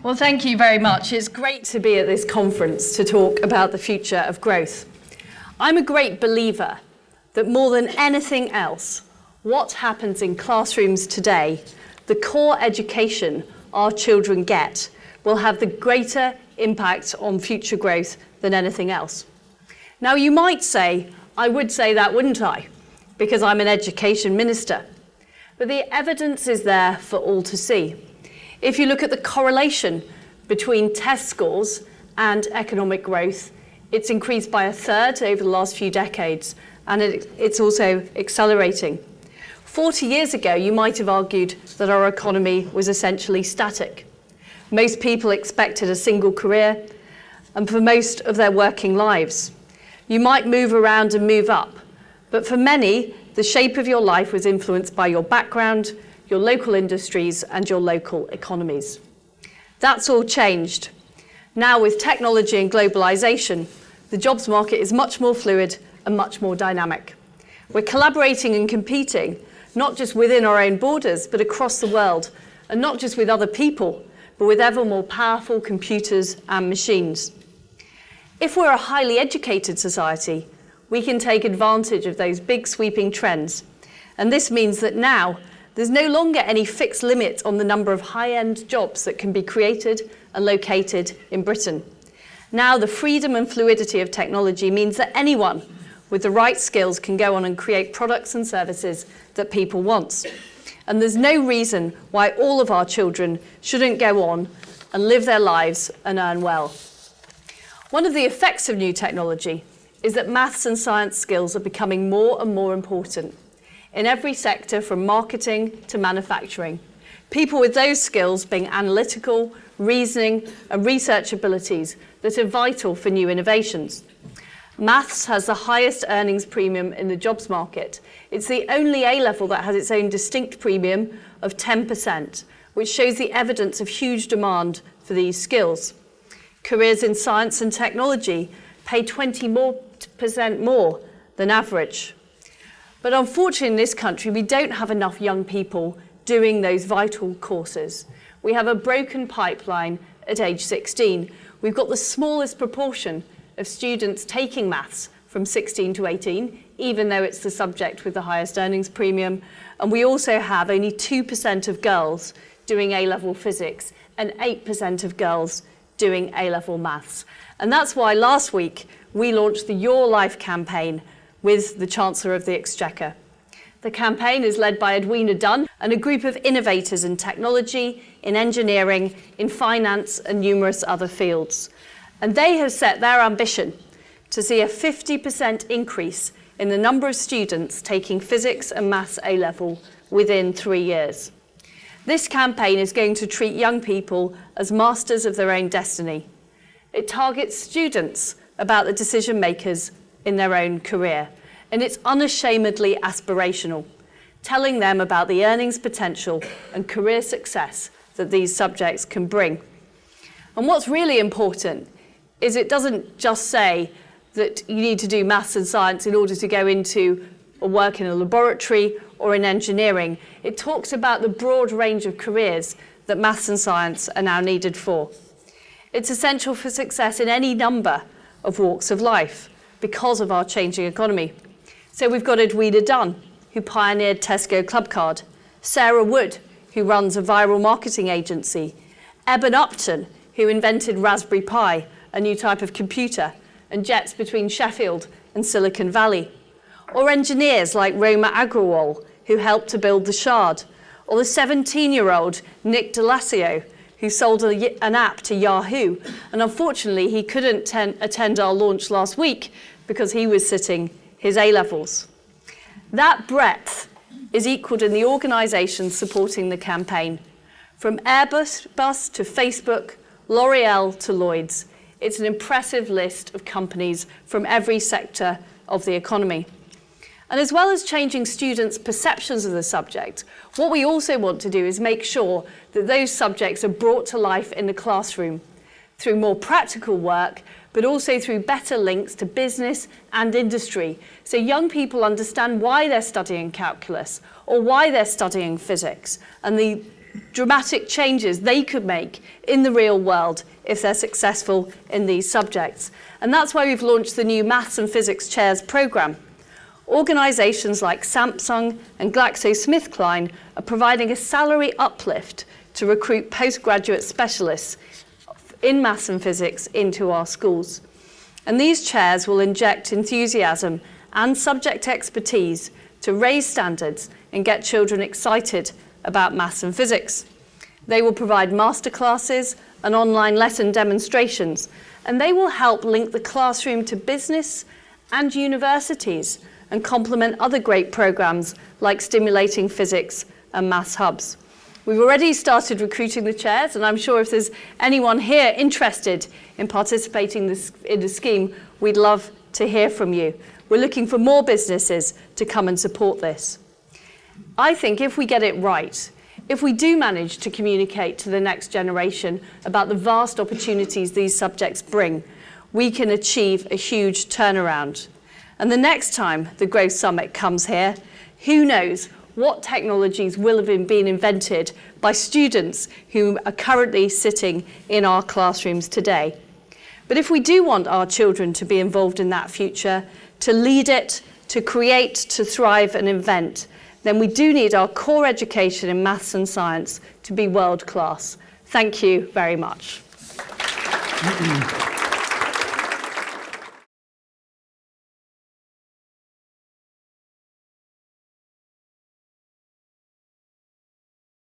Well, thank you very much. It's great to be at this conference to talk about the future of growth. I'm a great believer that more than anything else, what happens in classrooms today, the core education our children get, will have the greater impact on future growth than anything else. Now, you might say, I would say that, wouldn't I? Because I'm an education minister. But the evidence is there for all to see. If you look at the correlation between test scores and economic growth, it's increased by 1/3 over the last few decades, and it's also accelerating. 40 years ago, you might have argued that our economy was essentially static. Most people expected a single career, and for most of their working lives. You might move around and move up, but for many, the shape of your life was influenced by your background, your local industries, and your local economies. That's all changed. Now, with technology and globalisation, the jobs market is much more fluid and much more dynamic. We're collaborating and competing, not just within our own borders, but across the world, and not just with other people, but with ever more powerful computers and machines. If we're a highly educated society, we can take advantage of those big sweeping trends. And this means that now, there's no longer any fixed limit on the number of high-end jobs that can be created and located in Britain. Now, the freedom and fluidity of technology means that anyone with the right skills can go on and create products and services that people want. And there's no reason why all of our children shouldn't go on and live their lives and earn well. One of the effects of new technology is that maths and science skills are becoming more and more important in every sector, from marketing to manufacturing. People with those skills being analytical, reasoning, and research abilities that are vital for new innovations. Maths has the highest earnings premium in the jobs market. It's the only A-level that has its own distinct premium of 10%, which shows the evidence of huge demand for these skills. Careers in science and technology pay 20% more than average. But unfortunately, in this country, we don't have enough young people doing those vital courses. We have a broken pipeline at age 16. We've got the smallest proportion of students taking maths from 16 to 18, even though it's the subject with the highest earnings premium. And we also have only 2% of girls doing A-level physics and 8% of girls doing A-level maths. And that's why last week we launched the Your Life campaign with the Chancellor of the Exchequer. The campaign is led by Edwina Dunn and a group of innovators in technology, in engineering, in finance, and numerous other fields. And they have set their ambition to see a 50% increase in the number of students taking physics and maths A-level within 3 years. This campaign is going to treat young people as masters of their own destiny. It targets students about the decision makers in their own career, and it's unashamedly aspirational, telling them about the earnings potential and career success that these subjects can bring. And what's really important is it doesn't just say that you need to do maths and science in order to go into or work in a laboratory or in engineering. It talks about the broad range of careers that maths and science are now needed for. It's essential for success in any number of walks of life because of our changing economy. So we've got Edwina Dunn, who pioneered Tesco Clubcard, Sarah Wood, who runs a viral marketing agency, Eben Upton, who invented Raspberry Pi, a new type of computer, and jets between Sheffield and Silicon Valley. Or engineers like Roma Agrawal, who helped to build the Shard. Or the 17-year-old Nick D'Alacio, who sold an app to Yahoo. And unfortunately, he couldn't attend our launch last week because he was sitting his A-levels. That breadth is equalled in the organisations supporting the campaign. From Airbus to Facebook, L'Oreal to Lloyds. It's an impressive list of companies from every sector of the economy. And as well as changing students' perceptions of the subject, what we also want to do is make sure that those subjects are brought to life in the classroom through more practical work, but also through better links to business and industry, so young people understand why they're studying calculus or why they're studying physics and the dramatic changes they could make in the real world if they're successful in these subjects. And that's why we've launched the new Maths and Physics Chairs programme. Organisations like Samsung and GlaxoSmithKline are providing a salary uplift to recruit postgraduate specialists in maths and physics into our schools. And these chairs will inject enthusiasm and subject expertise to raise standards and get children excited about maths and physics. They will provide masterclasses and online lesson demonstrations, and they will help link the classroom to business and universities and complement other great programmes like Stimulating Physics and Maths Hubs. We've already started recruiting the chairs, and I'm sure if there's anyone here interested in participating in the scheme, we'd love to hear from you. We're looking for more businesses to come and support this. I think if we get it right, if we do manage to communicate to the next generation about the vast opportunities these subjects bring, we can achieve a huge turnaround. And the next time the Growth Summit comes here, who knows what technologies will have been invented by students who are currently sitting in our classrooms today. But if we do want our children to be involved in that future, to lead it, to create, to thrive and invent, then we do need our core education in maths and science to be world class. Thank you very much.